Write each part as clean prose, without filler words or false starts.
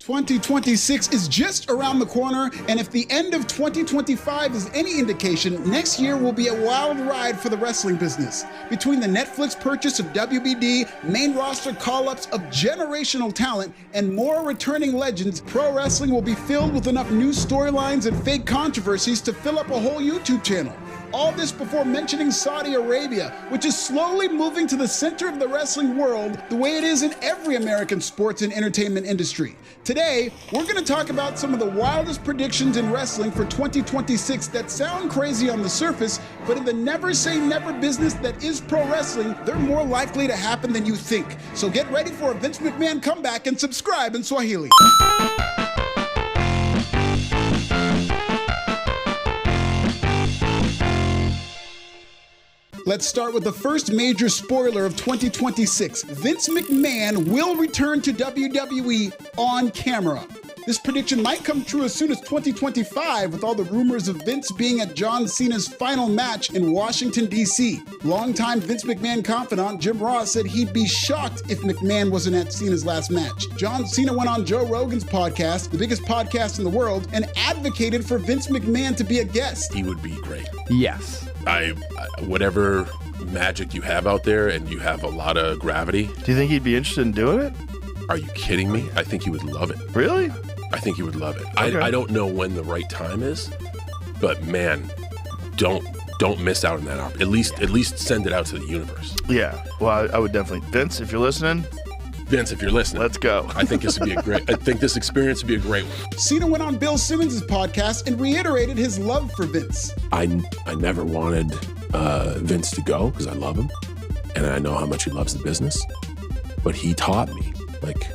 2026 is just around the corner, and if the end of 2025 is any indication, next year will be a wild ride for the wrestling business. Between the Netflix purchase of WBD, main roster call-ups of generational talent, and more returning legends, pro wrestling will be filled with enough new storylines and fake controversies to fill up a whole YouTube channel. All this before mentioning Saudi Arabia, which is slowly moving to the center of the wrestling world the way it is in every American sports and entertainment industry. Today, we're going to talk about some of the wildest predictions in wrestling for 2026 that sound crazy on the surface, but in the never say never business that is pro wrestling, they're more likely to happen than you think. So get ready for a Vince McMahon comeback and subscribe in Swahili. Let's start with the first major spoiler of 2026. Vince McMahon will return to WWE on camera. This prediction might come true as soon as 2025 with all the rumors of Vince being at John Cena's final match in Washington, D.C. Longtime Vince McMahon confidant Jim Ross said he'd be shocked if McMahon wasn't at Cena's last match. John Cena went on Joe Rogan's podcast, the biggest podcast in the world, and advocated for Vince McMahon to be a guest. He would be great. Yes. Whatever magic you have out there, and you have a lot of gravity. Do you think he'd be interested in doing it? Are you kidding me? I think he would love it. Really? I think he would love it. Okay. I don't know when the right time is, but man, don't miss out on that opportunity. At least send it out to the universe. Yeah. Well, I would definitely. Vince, if you're listening. Vince, if you're listening, let's go. I think this experience would be a great one. Cena went on Bill Simmons' podcast and reiterated his love for Vince. I never wanted Vince to go because I love him and I know how much he loves the business. But he taught me, like,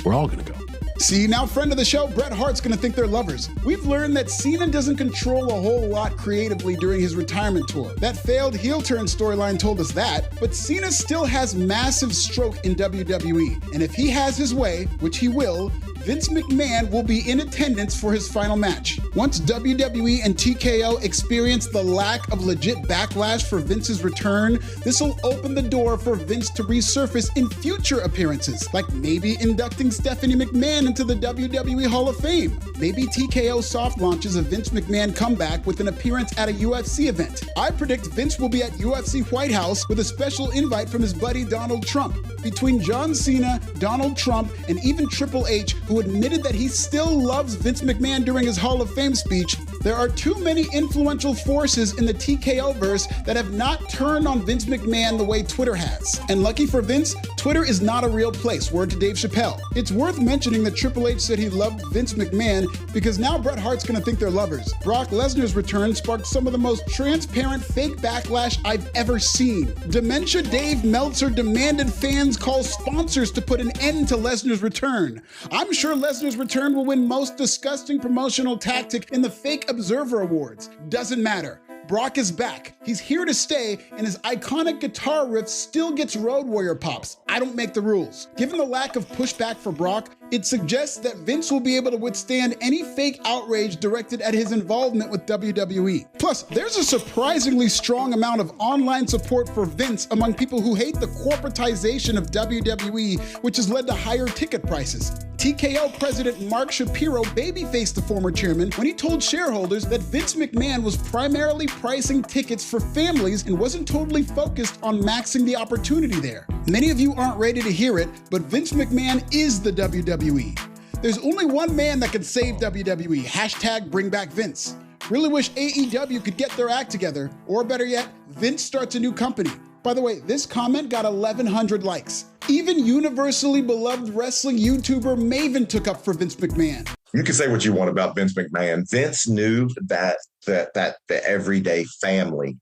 we're all gonna go. See, now friend of the show, Bret Hart's gonna think they're lovers. We've learned that Cena doesn't control a whole lot creatively during his retirement tour. That failed heel turn storyline told us that, but Cena still has massive stroke in WWE. And if he has his way, which he will, Vince McMahon will be in attendance for his final match. Once WWE and TKO experience the lack of legit backlash for Vince's return, this will open the door for Vince to resurface in future appearances, like maybe inducting Stephanie McMahon into the WWE Hall of Fame. Maybe TKO soft launches a Vince McMahon comeback with an appearance at a UFC event. I predict Vince will be at UFC White House with a special invite from his buddy Donald Trump. Between John Cena, Donald Trump, and even Triple H, who admitted that he still loves Vince McMahon during his Hall of Fame speech, there are too many influential forces in the TKO-verse that have not turned on Vince McMahon the way Twitter has. And lucky for Vince, Twitter is not a real place, word to Dave Chappelle. It's worth mentioning that Triple H said he loved Vince McMahon because now Bret Hart's gonna think they're lovers. Brock Lesnar's return sparked some of the most transparent fake backlash I've ever seen. Dementia Dave Meltzer demanded fans call sponsors to put an end to Lesnar's return. I'm sure Lesnar's return will win most disgusting promotional tactic in the Fake Observer Awards. Doesn't matter. Brock is back. He's here to stay, and his iconic guitar riff still gets Road Warrior pops. I don't make the rules. Given the lack of pushback for Brock, it suggests that Vince will be able to withstand any fake outrage directed at his involvement with WWE. Plus, there's a surprisingly strong amount of online support for Vince among people who hate the corporatization of WWE, which has led to higher ticket prices. TKO president Mark Shapiro babyfaced the former chairman when he told shareholders that Vince McMahon was primarily pricing tickets for families and wasn't totally focused on maxing the opportunity there. Many of you aren't ready to hear it, but Vince McMahon is the WWE. There's only one man that can save WWE, hashtag bring back Vince. Really wish AEW could get their act together, or better yet, Vince starts a new company. By the way, this comment got 1,100 likes. Even universally beloved wrestling YouTuber Maven took up for Vince McMahon. You can say what you want about Vince McMahon. Vince knew that the everyday family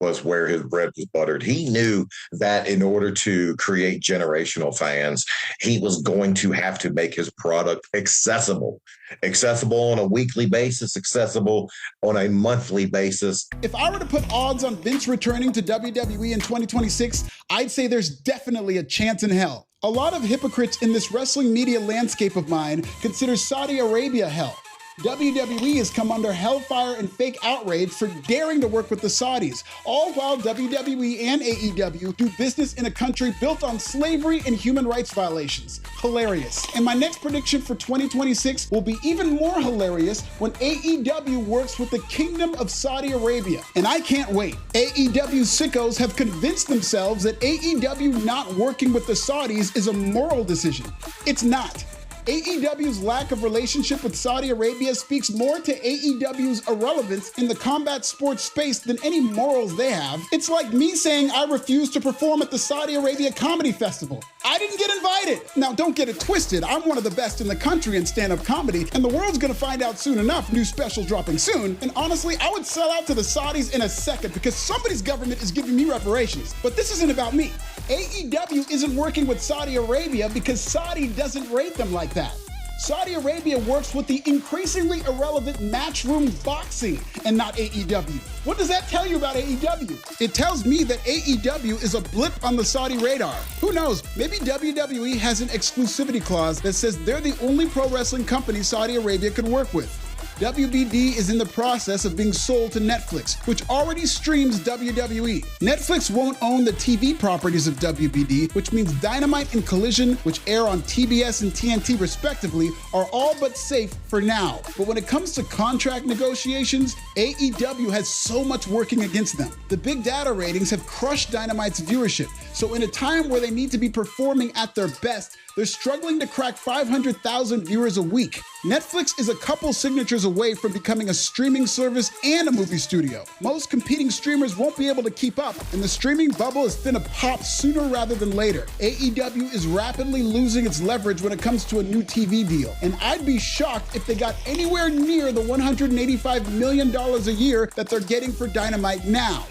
was where his bread was buttered. He knew that in order to create generational fans, he was going to have to make his product accessible on a weekly basis, accessible on a monthly basis. If I were to put odds on Vince returning to WWE in 2026, I'd say there's definitely a chance in hell. A lot of hypocrites in this wrestling media landscape of mine consider Saudi Arabia hell. WWE has come under hellfire and fake outrage for daring to work with the Saudis, all while WWE and AEW do business in a country built on slavery and human rights violations. Hilarious. And my next prediction for 2026 will be even more hilarious when AEW works with the Kingdom of Saudi Arabia. And I can't wait. AEW sickos have convinced themselves that AEW not working with the Saudis is a moral decision. It's not. AEW's lack of relationship with Saudi Arabia speaks more to AEW's irrelevance in the combat sports space than any morals they have. It's like me saying I refuse to perform at the Saudi Arabia Comedy Festival. I didn't get invited. Now, don't get it twisted. I'm one of the best in the country in stand-up comedy, and the world's gonna find out soon enough, new special dropping soon. And honestly, I would sell out to the Saudis in a second because somebody's government is giving me reparations. But this isn't about me. AEW isn't working with Saudi Arabia because Saudi doesn't rate them like that. Saudi Arabia works with the increasingly irrelevant Matchroom Boxing and not AEW. What does that tell you about AEW? It tells me that AEW is a blip on the Saudi radar. Who knows, maybe WWE has an exclusivity clause that says they're the only pro wrestling company Saudi Arabia can work with. WBD is in the process of being sold to Netflix, which already streams WWE. Netflix won't own the TV properties of WBD, which means Dynamite and Collision, which air on TBS and TNT respectively, are all but safe for now. But when it comes to contract negotiations, AEW has so much working against them. The big data ratings have crushed Dynamite's viewership, so in a time where they need to be performing at their best, they're struggling to crack 500,000 viewers a week. Netflix is a couple signatures away from becoming a streaming service and a movie studio. Most competing streamers won't be able to keep up, and the streaming bubble is finna pop sooner rather than later. AEW is rapidly losing its leverage when it comes to a new TV deal, and I'd be shocked if they got anywhere near the $185 million a year that they're getting for Dynamite now.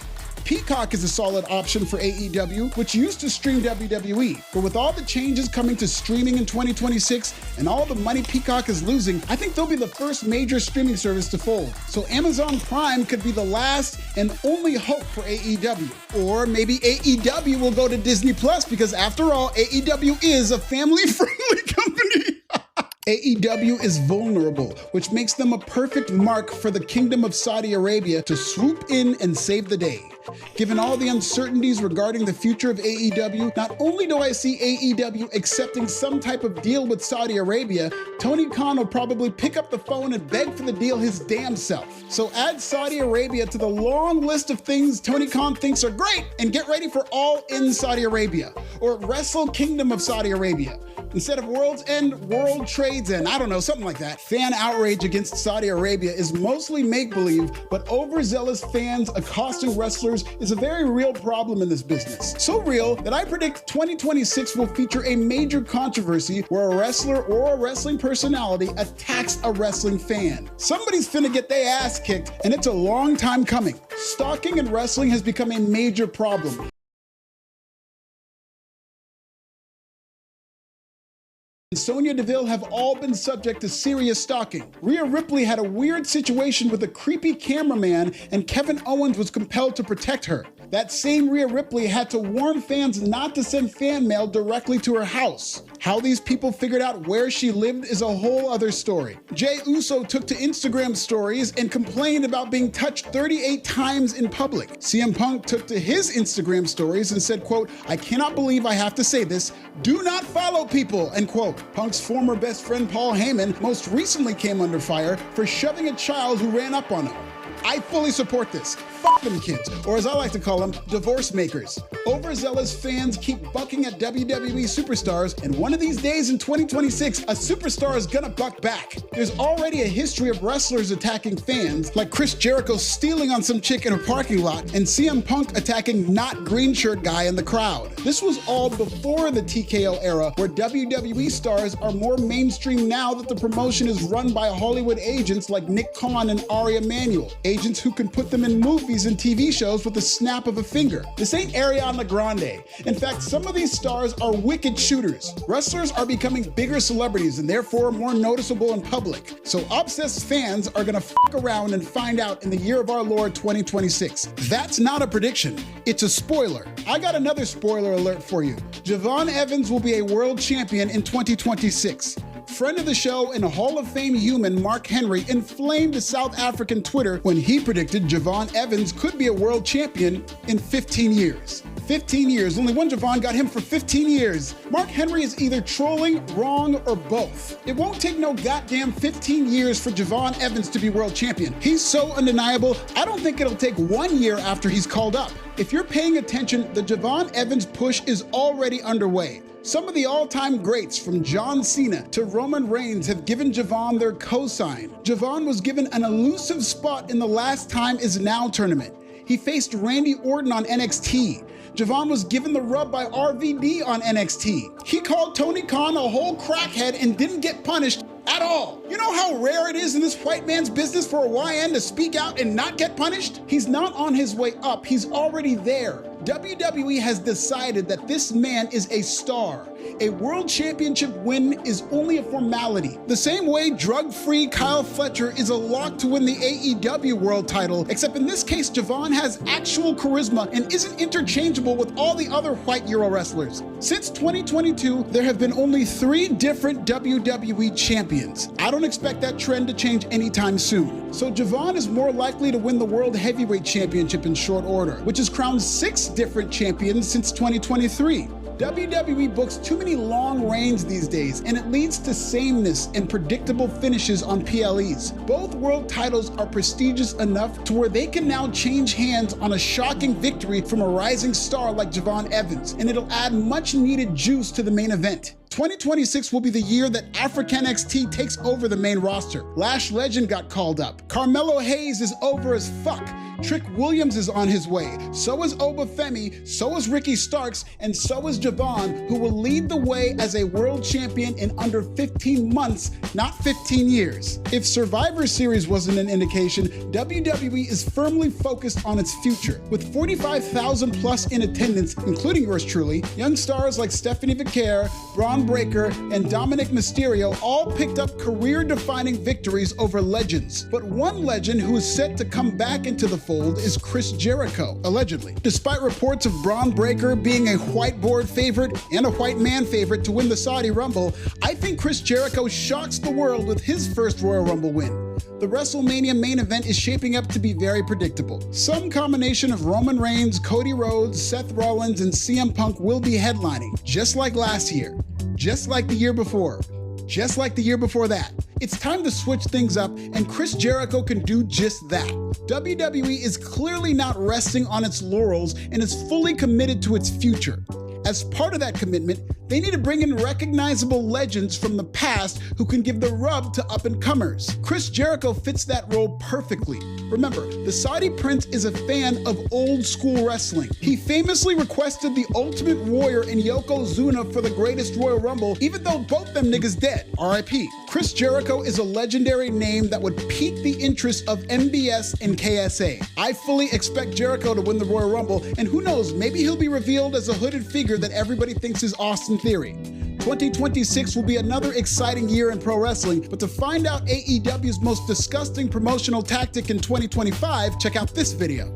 Peacock is a solid option for AEW, which used to stream WWE. But with all the changes coming to streaming in 2026 and all the money Peacock is losing, I think they'll be the first major streaming service to fold. So Amazon Prime could be the last and only hope for AEW. Or maybe AEW will go to Disney Plus because after all, AEW is a family-friendly company. AEW is vulnerable, which makes them a perfect mark for the Kingdom of Saudi Arabia to swoop in and save the day. Given all the uncertainties regarding the future of AEW, not only do I see AEW accepting some type of deal with Saudi Arabia, Tony Khan will probably pick up the phone and beg for the deal his damn self. So add Saudi Arabia to the long list of things Tony Khan thinks are great and get ready for All In Saudi Arabia, or Wrestle Kingdom of Saudi Arabia. Instead of World's End, World Trades End, I don't know, something like that. Fan outrage against Saudi Arabia is mostly make-believe, but overzealous fans accosting wrestlers is a very real problem in this business. So real that I predict 2026 will feature a major controversy where a wrestler or a wrestling personality attacks a wrestling fan. Somebody's finna get their ass kicked, and it's a long time coming. Stalking in wrestling has become a major problem. Sonya Deville have all been subject to serious stalking. Rhea Ripley had a weird situation with a creepy cameraman, and Kevin Owens was compelled to protect her. That same Rhea Ripley had to warn fans not to send fan mail directly to her house. How these people figured out where she lived is a whole other story. Jey Uso took to Instagram stories and complained about being touched 38 times in public. CM Punk took to his Instagram stories and said, quote, "I cannot believe I have to say this. Do not follow people," end quote. Punk's former best friend Paul Heyman most recently came under fire for shoving a child who ran up on him. I fully support this. Fuck them kids, or as I like to call them, divorce makers. Overzealous fans keep bucking at WWE superstars, and one of these days in 2026, a superstar is gonna buck back. There's already a history of wrestlers attacking fans, like Chris Jericho stealing on some chick in a parking lot, and CM Punk attacking not green shirt guy in the crowd. This was all before the TKO era, where WWE stars are more mainstream now that the promotion is run by Hollywood agents like Nick Khan and Ari Emanuel, agents who can put them in movies and TV shows with the snap of a finger. This ain't Ariana Grande. In fact, some of these stars are wicked shooters. Wrestlers are becoming bigger celebrities and therefore more noticeable in public. So obsessed fans are gonna fuck around and find out in the year of our Lord 2026. That's not a prediction, it's a spoiler. I got another spoiler alert for you. Javon Evans will be a world champion in 2026. Friend of the show and a Hall of Fame human Mark Henry inflamed South African Twitter when he predicted Javon Evans could be a world champion in 15 years. 15 years. Only one Javon got him for 15 years. Mark Henry is either trolling, wrong, or both. It won't take no goddamn 15 years for Javon Evans to be world champion. He's so undeniable, I don't think it'll take 1 year after he's called up. If you're paying attention, the Javon Evans push is already underway. Some of the all-time greats, from John Cena to Roman Reigns, have given Javon their cosign. Javon was given an elusive spot in the Last Time Is Now tournament. He faced Randy Orton on NXT. Javon was given the rub by RVD on NXT. He called Tony Khan a whole crackhead and didn't get punished at all. You know how rare it is in this white man's business for a YN to speak out and not get punished? He's not on his way up, he's already there. WWE has decided that this man is a star. A world championship win is only a formality. The same way drug-free Kyle Fletcher is a lock to win the AEW world title, except in this case, Javon has actual charisma and isn't interchangeable with all the other white Euro wrestlers. Since 2022, there have been only 3 different WWE champions. I don't expect that trend to change anytime soon. So Javon is more likely to win the World Heavyweight Championship in short order, which has crowned 6 different champions since 2023. WWE books too many long reigns these days, and it leads to sameness and predictable finishes on PLEs. Both world titles are prestigious enough to where they can now change hands on a shocking victory from a rising star like Javon Evans, and it'll add much needed juice to the main event. 2026 will be the year that African NXT takes over the main roster. Lash Legend got called up. Carmelo Hayes is over as fuck. Trick Williams is on his way. So is Obafemi, so is Ricky Starks, and so is Javon, who will lead the way as a world champion in under 15 months, not 15 years. If Survivor Series wasn't an indication, WWE is firmly focused on its future. With 45,000 plus in attendance, including yours truly, young stars like Stephanie Vaquer, Braun Breaker, and Dominic Mysterio all picked up career-defining victories over legends. But one legend who is set to come back into the fold is Chris Jericho, allegedly. Despite reports of Braun Breaker being a whiteboard favorite and a white man favorite to win the Saudi Rumble, I think Chris Jericho shocks the world with his first Royal Rumble win. The WrestleMania main event is shaping up to be very predictable. Some combination of Roman Reigns, Cody Rhodes, Seth Rollins, and CM Punk will be headlining, just like last year, just like the year before, just like the year before that. It's time to switch things up, and Chris Jericho can do just that. WWE is clearly not resting on its laurels and is fully committed to its future. As part of that commitment, they need to bring in recognizable legends from the past who can give the rub to up-and-comers. Chris Jericho fits that role perfectly. Remember, the Saudi Prince is a fan of old-school wrestling. He famously requested the Ultimate Warrior and Yokozuna for the Greatest Royal Rumble, even though both them niggas dead, RIP. Chris Jericho is a legendary name that would pique the interest of MBS and KSA. I fully expect Jericho to win the Royal Rumble, and who knows, maybe he'll be revealed as a hooded figure that everybody thinks is Austin Theory. 2026 will be another exciting year in pro wrestling, but to find out AEW's most disgusting promotional tactic in 2025, check out this video.